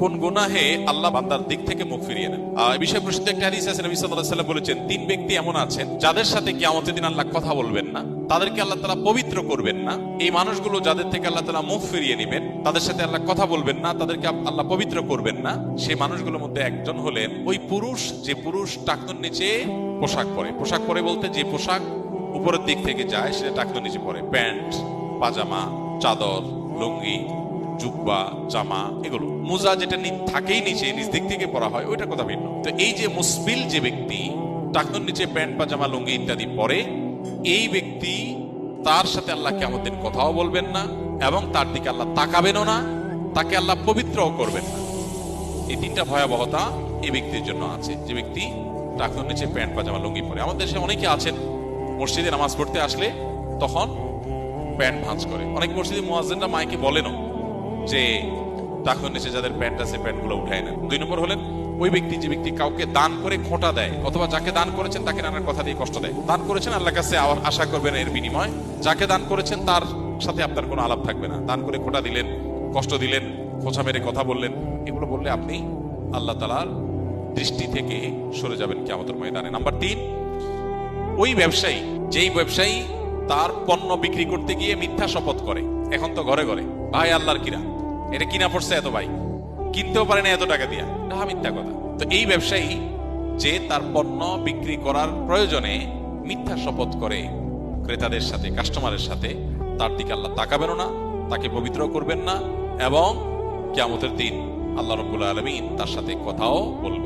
কোন গুনাহে আল্লাহ বান্দার দিক থেকে মুখ ফিরিয়ে নেন। এই বিষয়ে প্রসিদ্ধ একটা হাদিস আছে, নবী সাল্লাল্লাহু আলাইহি ওয়াসাল্লাম বলেছেন, তিন ব্যক্তি এমন আছেন যাদের সাথে কিয়ামতের দিন আল্লাহ কথা বলবেন না, তাদেরকে আল্লাহ তাআলা পবিত্র করবেন না। এই মানুষগুলো যাদের থেকে আল্লাহ তাআলা মুখ ফিরিয়ে নেবেন, তাদের সাথে আল্লাহ কথা বলবেন না, তাদেরকে আল্লাহ পবিত্র করবেন না। সেই মানুষগুলোর মধ্যে একজন হলেন ওই পুরুষ, যে পুরুষ টাকনুর নিচে পোশাক পরে। পোশাক পরে বলতে যে পোশাক উপরের দিক থেকে যায় সেটা টাকনুর নিচে পরে, প্যান্ট, পাজামা, চাদর, লুঙ্গি, জুব্বা, জামা, এগুলো। মোজা যেটা থাকেই নিচে, নিচ দিক থেকে পরা হয়, ওইটা কথা ভিন্ন। তো এই যে মুসবিল যে ব্যক্তি টাকনুর নিচে প্যান্ট, পাজামা, লুঙ্গি ইত্যাদি পরে, এই ব্যক্তি তার সাথে আল্লাহ কিয়ামতের দিন কথাও বলবেন না এবং তার দিকে আল্লাহ তাকাবেনও না, তাকে আল্লাহ পবিত্রও করবেন না। এই তিনটা ভয়াবহতা এই ব্যক্তির জন্য আছে, যে ব্যক্তি টাকনুর নিচে প্যান্ট, পাজামা, লুঙ্গি পরে। আমাদের দেশে অনেকে আছেন মসজিদে নামাজ পড়তে আসলে তখন প্যান্ট ভাঁজ করে। অনেক মসজিদে মুয়াজ্জিনরা মাইকে বলেনও যে টাকনুর নিচে যাদের প্যান্ট আছে প্যান্টগুলো উঠায় নেন। 2 নম্বর হলেন ওই ব্যক্তি, যে ব্যক্তি কাউকে দান করে খোঁটা দেয়, অথবা যাকে দান করেছেন তাকে নানান কথা দিয়ে কষ্ট দেয়। দান করেছেন, আল্লাহর কাছে আশা করবেন এর বিনিময়। যাকে দান করেছেন তার সাথে আপনার কোনো আলাপ থাকবে না। দান করে খোঁটা দিলেন, কষ্ট দিলেন, খোঁচা মেরে কথা বললেন, এগুলো বললে আপনি আল্লাহ তাআলার দৃষ্টি থেকে সরে যাবেন কিয়ামতের ময়দানে। নাম্বার 3, ওই ব্যবসায়ী, যেই ব্যবসায়ী তার পণ্য বিক্রি করতে গিয়ে মিথ্যা শপথ করে। এখন তো ঘরে ঘরে ভাই আল্লাহর কিনা, এটা কিনা পড়ছে এত, ভাই কিনতেও পারে না এত টাকা দিয়া, এটা মিথ্যা কথা। তো এই ব্যবসায়ী যে তার পণ্য বিক্রি করার প্রয়োজনে মিথ্যা শপথ করে ক্রেতাদের সাথে, কাস্টমারের সাথে, তার দিকে আল্লাহ তাকাবেনও না, তাকে পবিত্র করবেন না এবং কিয়ামতের দিন আল্লাহ রাব্বুল আলামিন তার সাথে কথাও বলবেন।